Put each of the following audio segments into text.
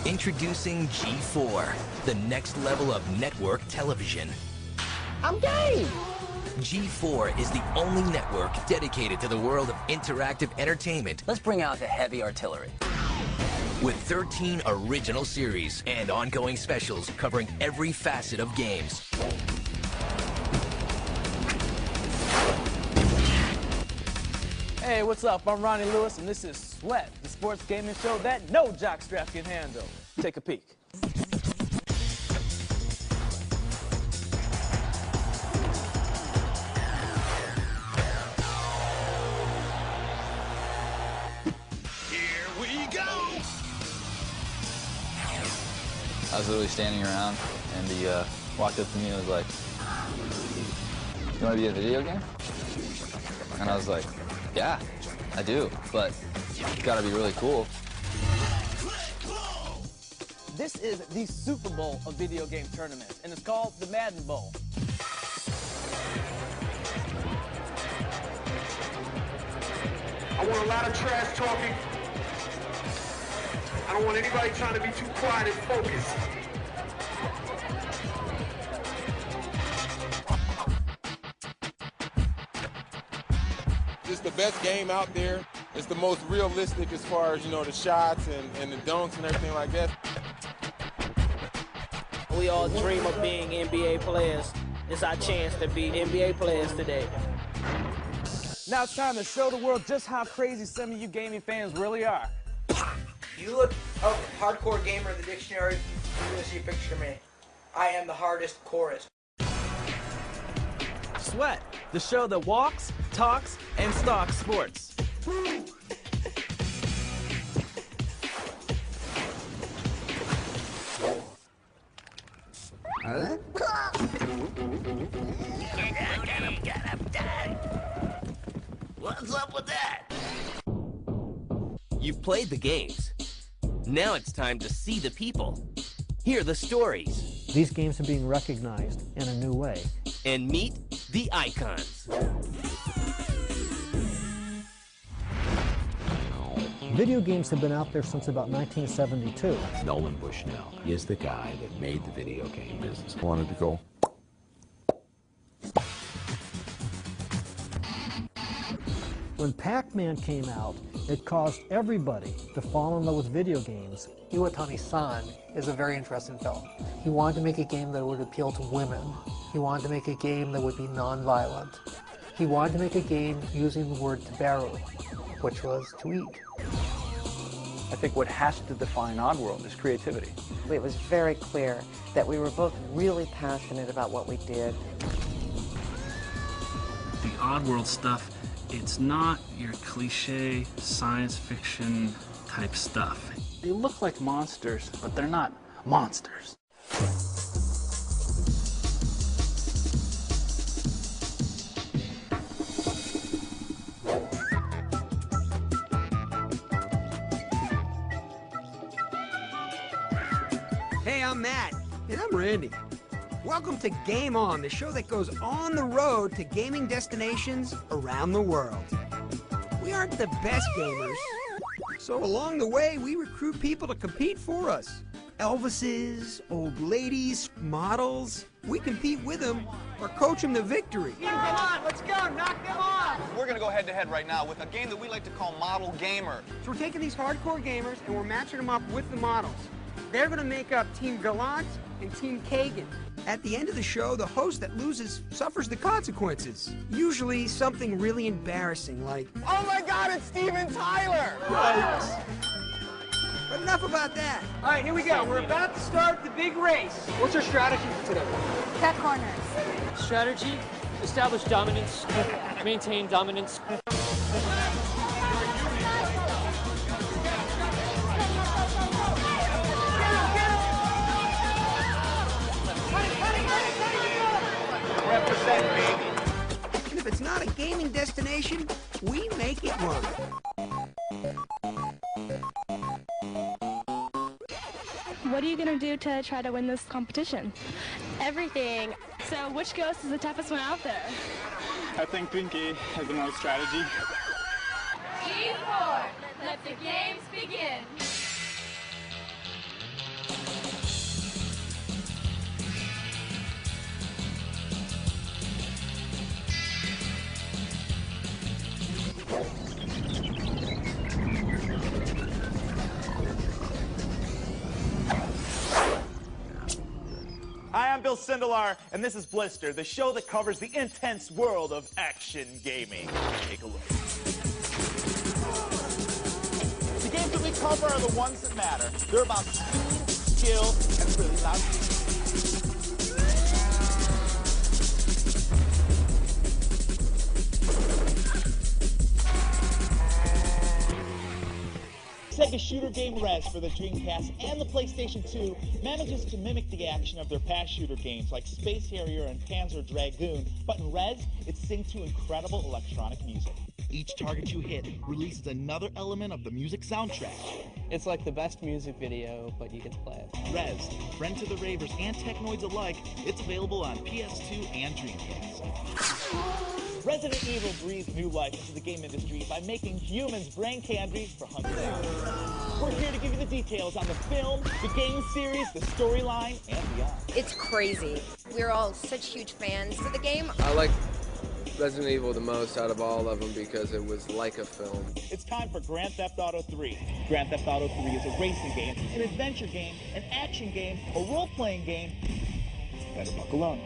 Introducing G4, the next level of network television. I'm game! G4 is the only network dedicated to the world of interactive entertainment. Let's bring out the heavy artillery. With 13 original series and ongoing specials covering every facet of games. Hey, what's up? I'm Ronnie Lewis, and this is Sweat, the sports gaming show that no jockstrap can handle. Take a peek. I was literally standing around, and he walked up to me and was like, "You want to be in a video game?" And I was like, "Yeah, I do, but it's got to be really cool." This is the Super Bowl of video game tournaments, and it's called the Madden Bowl. I want a lot of trash talking. I don't want anybody trying to be too quiet and focused. It's the best game out there. It's the most realistic as far as, you know, the shots and the dunks and everything like that. We all dream of being NBA players. It's our chance to be NBA players today. Now it's time to show the world just how crazy some of you gaming fans really are. You look up hardcore gamer in the dictionary, you're gonna see a picture of me. I am the hardest chorus. Sweat, the show that walks, talks, and stalks sports. What's up with that? You've played the games. Now it's time to see the people, hear the stories. These games are being recognized in a new way. And meet the icons. Video games have been out there since about 1972. Nolan Bushnell is the guy that made the video game business. I wanted to go. When Pac-Man came out, it caused everybody to fall in love with video games. Iwatani-san is a very interesting fellow. He wanted to make a game that would appeal to women. He wanted to make a game that would be non-violent. He wanted to make a game using the word tabaru, which was to eat. I think what has to define Oddworld is creativity. It was very clear that we were both really passionate about what we did. The Oddworld stuff, it's not your cliche science fiction type stuff. They look like monsters, but they're not monsters. Hey, I'm Matt. And I'm Randy. Welcome to Game On, the show that goes on the road to gaming destinations around the world. We aren't the best gamers, so along the way we recruit people to compete for us. Elvises, old ladies, models. We compete with them or coach them to victory. Come on, let's go, knock them off! We're going to go head-to-head right now with a game that we like to call Model Gamer. So we're taking these hardcore gamers and we're matching them up with the models. They're going to make up Team Gallant and Team Kagan. At the end of the show, the host that loses suffers the consequences. Usually something really embarrassing like, Oh my God, it's Steven Tyler! Yikes. But enough about that. All right, here we go. We're about to start the big race. What's our strategy for today? Cut corners. Strategy, establish dominance, maintain dominance. And if it's not a gaming destination, we make it one. What are you going to do to try to win this competition? Everything. So which ghost is the toughest one out there? I think Pinky has the most strategy. G4, let the games begin. Bill Sindelar, and this is Blister, the show that covers the intense world of action gaming. Take a look. The games that we cover are the ones that matter. They're about speed, skill, and really loud music. Sega shooter game Rez for the Dreamcast and the PlayStation 2 manages to mimic the action of their past shooter games like Space Harrier and Panzer Dragoon, but in Rez, it's synced to incredible electronic music. Each target you hit releases another element of the music soundtrack. It's like the best music video, but you get to play it. Rez, friend to the ravers and technoids alike, it's available on PS2 and Dreamcast. Resident Evil breathes new life into the game industry by making humans brain candy for hundreds. We're here to give you the details on the film, the game series, the storyline, and beyond. It's crazy. We're all such huge fans of the game. I like Resident Evil the most out of all of them because it was like a film. It's time for Grand Theft Auto 3. Grand Theft Auto 3 is a racing game, an adventure game, an action game, a role-playing game. Better buckle on.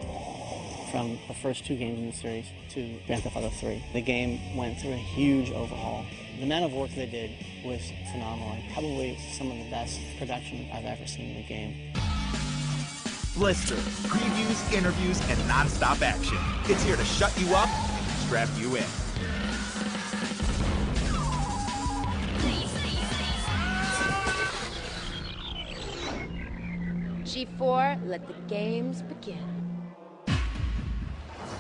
From the first two games in the series to Grand Theft Auto 3, the game went through a huge overhaul. The amount of work they did was phenomenal, and probably some of the best production I've ever seen in a game. Blister, previews, interviews, and non-stop action. It's here to shut you up and strap you in. G4, let the games begin.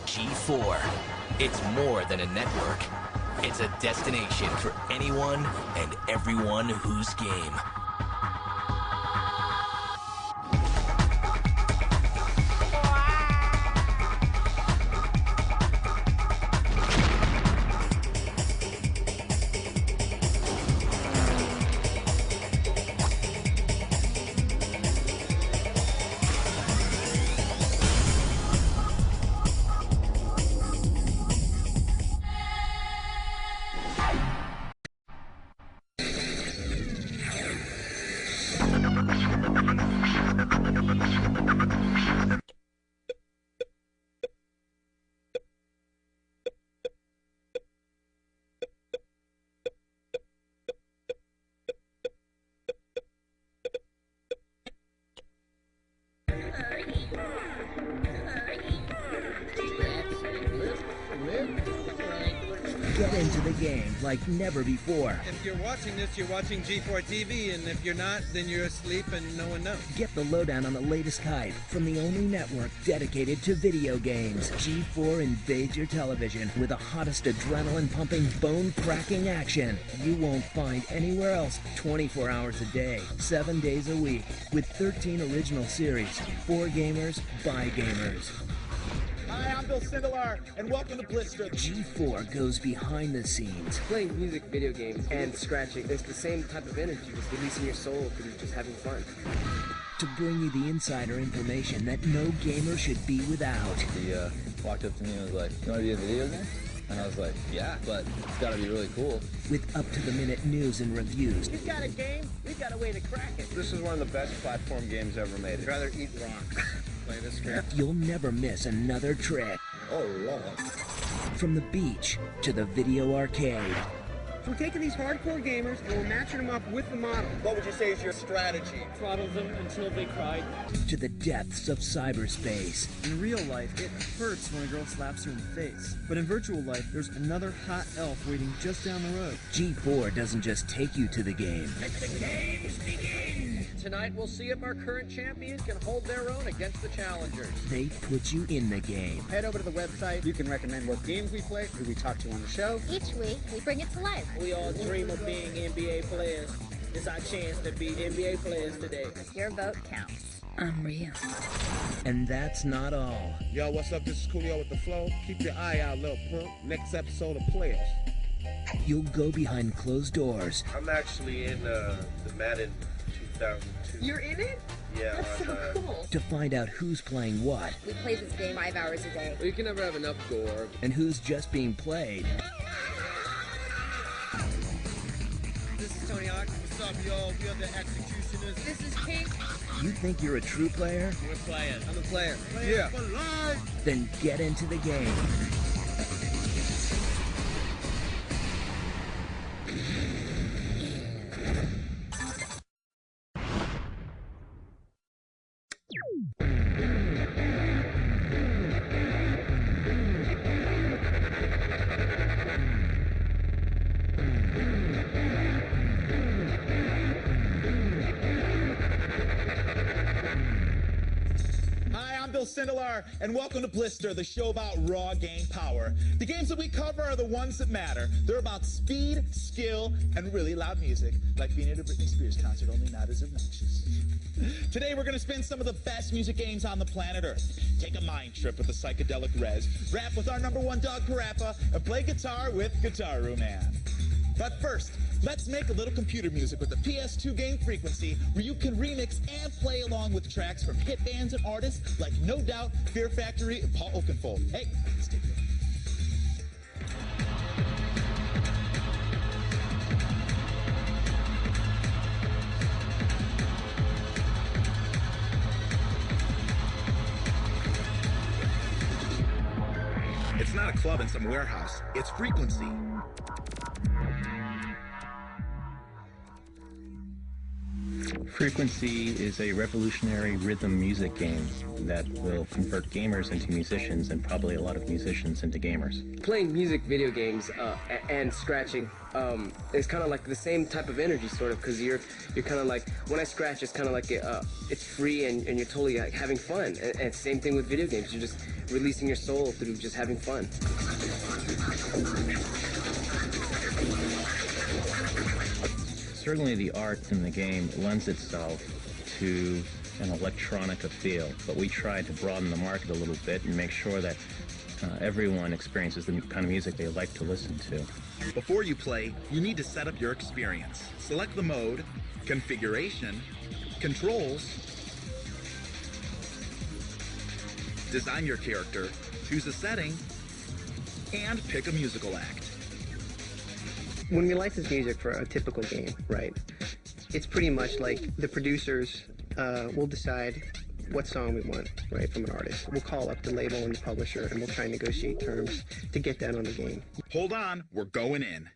G4. It's more than a network. It's a destination for anyone and everyone whose game. Get into the game like never before. If you're watching this, you're watching G4 TV, and if you're not, then you're asleep and no one knows. Get the lowdown on the latest hype from the only network dedicated to video games. G4 invades your television with the hottest adrenaline-pumping, bone-cracking action you won't find anywhere else 24 hours a day, 7 days a week, with 13 original series for gamers by gamers. Hi, I'm Bill Sindelar, and welcome to Blister. G4 goes behind the scenes. Playing music, video games, and scratching, it's the same type of energy, just releasing your soul because you're just having fun. To bring you the insider information that no gamer should be without. He walked up to me and was like, "You want to be in a video game?" And I was like, "Yeah, but it's got to be really cool." With up-to-the-minute news and reviews. You've got a game, we've got a way to crack it. This is one of the best platform games ever made. I'd rather eat rocks. Play this game. You'll never miss another trick. Oh, Lord. From the beach to the video arcade. So we're taking these hardcore gamers and we're matching them up with the model. What would you say is your strategy? Throttle them until they cry. To the depths of cyberspace. In real life, it hurts when a girl slaps her in the face. But in virtual life, there's another hot elf waiting just down the road. G4 doesn't just take you to the game. Let the games begin! Tonight we'll see if our current champions can hold their own against the challengers. They put you in the game. Head over to the website. You can recommend what games we play, who we talk to on the show. Each week, we bring it to life. We all dream of being NBA players. It's our chance to be NBA players today. Your vote counts. Unreal. And that's not all. Yo, what's up? This is Coolio with the Flow. Keep your eye out, little punk. Next episode of Players. You'll go behind closed doors. I'm actually in the Madden 2002. You're in it? Yeah. That's so cool. To find out who's playing what. We play this game 5 hours a day. Well, you can never have enough gore. And who's just being played. This is Tony Rock. What's up, y'all? We are the Executioners. This is Pink. You think you're a true player? We're players. I'm a player. Yeah. For life. Then get into the game. SINDELAR, and welcome to Blister, the show about raw game power. The games that we cover are the ones that matter. They're about speed, skill, and really loud music, like being at a Britney Spears concert, only not as obnoxious. Today we're going to spin some of the best music games on the planet Earth. Take a mind trip with the psychedelic Rez, rap with our #1 dog Parappa, and play guitar with Guitaru Man. But first, let's make a little computer music with the PS2 game Frequency, where you can remix and play along with tracks from hit bands and artists like No Doubt, Fear Factory, and Paul Oakenfold. Hey, let's take it. It's not a club in some warehouse. It's Frequency. Frequency is a revolutionary rhythm music game that will convert gamers into musicians and probably a lot of musicians into gamers. Playing music video games and scratching is kind of like the same type of energy, sort of, because you're kind of like, when I scratch, it's kind of like it's free and you're totally like having fun. And same thing with video games. You're just releasing your soul through just having fun. Certainly the art in the game lends itself to an electronica feel, but we tried to broaden the market a little bit and make sure that everyone experiences the kind of music they like to listen to. Before you play, you need to set up your experience. Select the mode, configuration, controls, design your character, choose a setting, and pick a musical act. When we license music for a typical game, right, it's pretty much like the producers will decide what song we want, right, from an artist. We'll call up the label and the publisher, and we'll try and negotiate terms to get that on the game. Hold on, we're going in.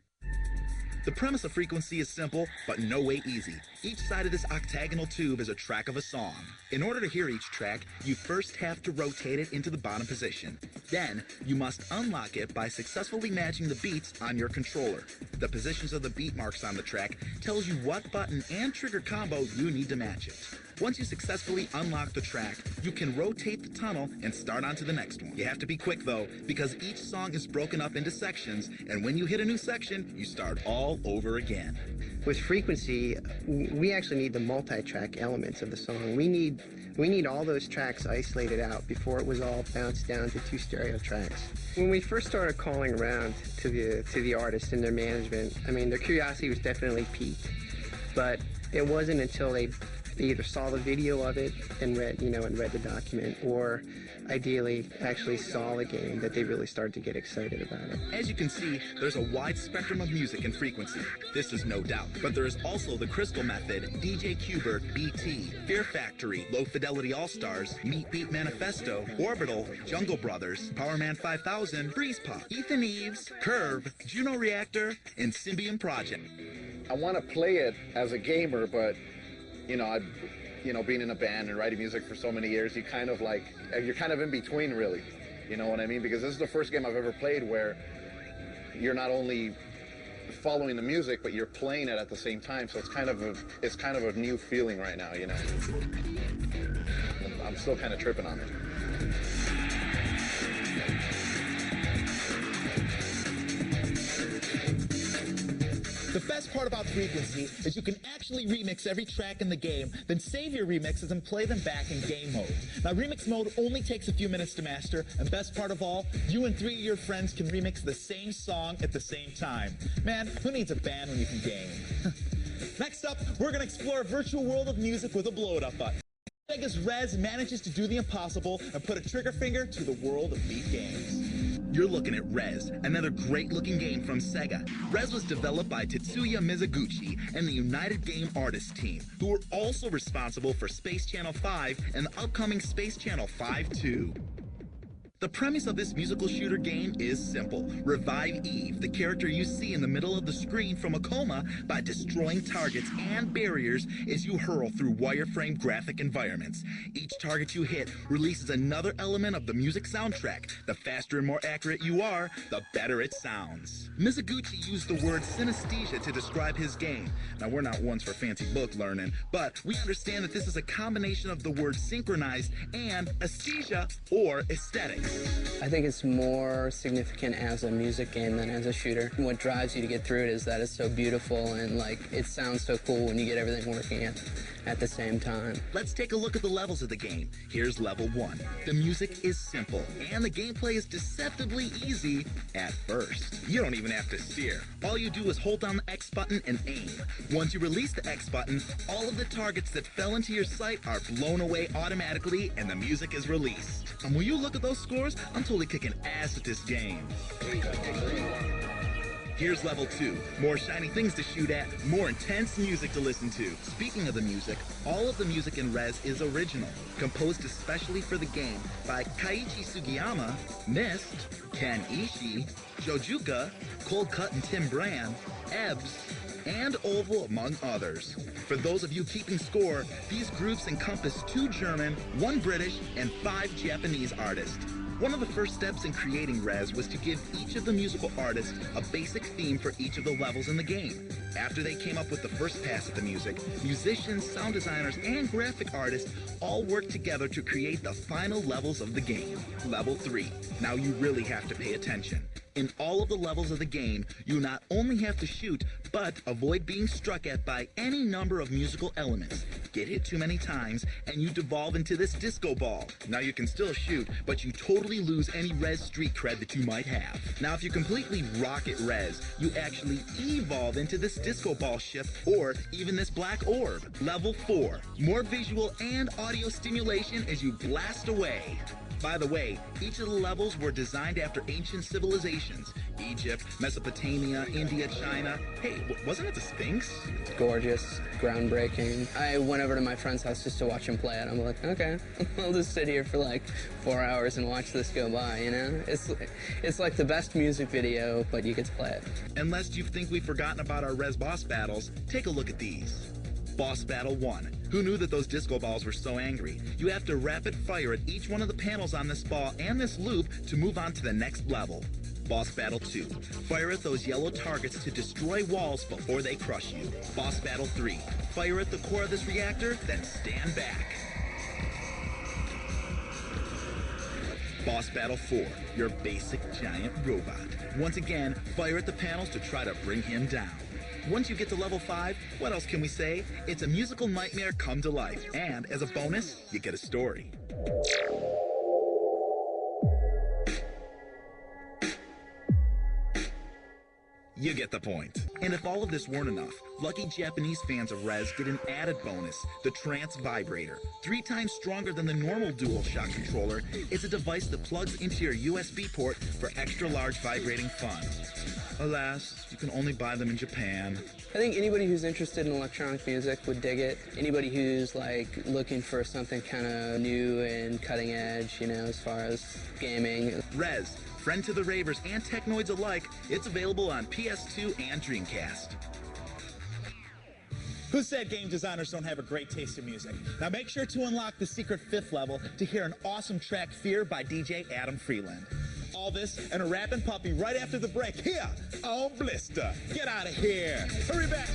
The premise of Frequency is simple, but no way easy. Each side of this octagonal tube is a track of a song. In order to hear each track, you first have to rotate it into the bottom position. Then, you must unlock it by successfully matching the beats on your controller. The positions of the beat marks on the track tells you what button and trigger combo you need to match it. Once you successfully unlock the track, you can rotate the tunnel and start on to the next one. You have to be quick though, because each song is broken up into sections, and when you hit a new section, you start all over again. With Frequency, we actually need the multi-track elements of the song. We need all those tracks isolated out before it was all bounced down to 2 stereo tracks. When we first started calling around to the artists and their management, I mean, their curiosity was definitely piqued, but it wasn't until they either saw the video of it and read the document, or ideally actually saw the game, that they really started to get excited about it. As you can see, there's a wide spectrum of music and Frequency. This is No Doubt. But there is also the Crystal Method, DJ Qbert, BT, Fear Factory, Low Fidelity All-Stars, Meat Beat Manifesto, Orbital, Jungle Brothers, Powerman 5000, Breeze Pop, Ethan Eves, Curve, Juno Reactor, and Symbian Project. I want to play it as a gamer, but being in a band and writing music for so many years, you're kind of in between, really. You know what I mean? Because this is the first game I've ever played where you're not only following the music, but you're playing it at the same time. So it's kind of a new feeling right now, you know. I'm still kind of tripping on it. The best part about Frequency is you can actually remix every track in the game, then save your remixes and play them back in game mode. Now, remix mode only takes a few minutes to master, and best part of all, you and 3 of your friends can remix the same song at the same time. Man, who needs a band when you can game? Next up, we're going to explore a virtual world of music with a blow-it-up button. Vegas Rez manages to do the impossible and put a trigger finger to the world of beat games. You're looking at Rez, another great-looking game from Sega. Rez was developed by Tetsuya Mizuguchi and the United Game Artists team, who were also responsible for Space Channel 5 and the upcoming Space Channel 5 2. The premise of this musical shooter game is simple. Revive Eve, the character you see in the middle of the screen, from a coma by destroying targets and barriers as you hurl through wireframe graphic environments. Each target you hit releases another element of the music soundtrack. The faster and more accurate you are, the better it sounds. Mizuguchi used the word synesthesia to describe his game. Now, we're not ones for fancy book learning, but we understand that this is a combination of the word synchronized and aesthesia or aesthetic. I think it's more significant as a music game than as a shooter. What drives you to get through it is that it's so beautiful and it sounds so cool when you get everything working at the same time. Let's take a look at the levels of the game. Here's level 1. The music is simple and the gameplay is deceptively easy at first. You don't even have to steer. All you do is hold down the X button and aim. Once you release the X button, all of the targets that fell into your sight are blown away automatically and the music is released. And when you look at those scores, I'm totally kicking ass at this game. Here's level 2. More shiny things to shoot at, more intense music to listen to. Speaking of the music, all of the music in Rez is original, composed especially for the game by Keiichi Sugiyama, Mist, Ken Ishii, Jojuka, Cold Cut and Tim Brand, Ebbs, and Oval, among others. For those of you keeping score, these groups encompass 2 German, 1 British, and 5 Japanese artists. One of the first steps in creating Rez was to give each of the musical artists a basic theme for each of the levels in the game. After they came up with the first pass at the music, musicians, sound designers, and graphic artists all worked together to create the final levels of the game. Level 3. Now you really have to pay attention. In all of the levels of the game, you not only have to shoot, but avoid being struck at by any number of musical elements. Get hit too many times, and you devolve into this disco ball. Now you can still shoot, but you totally lose any Rez street cred that you might have. Now if you completely rock at Rez, you actually evolve into this disco ball ship, or even this black orb. Level 4. More visual and audio stimulation as you blast away. By the way, each of the levels were designed after ancient civilizations. Egypt, Mesopotamia, India, China. Hey, wasn't it the Sphinx? Gorgeous, groundbreaking. I went over to my friend's house just to watch him play it. I'm like, okay, I'll just sit here for 4 hours and watch this go by, you know? It's like the best music video, but you get to play it. And lest you think we've forgotten about our Rez boss battles, take a look at these. Boss Battle 1. Who knew that those disco balls were so angry? You have to rapid fire at each one of the panels on this ball and this loop to move on to the next level. Boss Battle 2. Fire at those yellow targets to destroy walls before they crush you. Boss Battle 3. Fire at the core of this reactor, then stand back. Boss Battle 4. Your basic giant robot. Once again, fire at the panels to try to bring him down. Once you get to level 5, what else can we say? It's a musical nightmare come to life. And as a bonus, you get a story. You get the point. And if all of this weren't enough, lucky Japanese fans of Rez get an added bonus, the Trance Vibrator. 3 times stronger than the normal DualShock controller, it's a device that plugs into your USB port for extra large vibrating fun. Alas, you can only buy them in Japan. I think anybody who's interested in electronic music would dig it. Anybody who's looking for something kind of new and cutting edge, you know, as far as gaming. Rez, friend to the ravers and technoids alike, it's available on PS2 and Dreamcast. Who said game designers don't have a great taste in music? Now make sure to unlock the secret 5th level to hear an awesome track, Fear, by DJ Adam Freeland. All this and a rapping puppy right after the break here on Blister. Get out of here. Hurry back.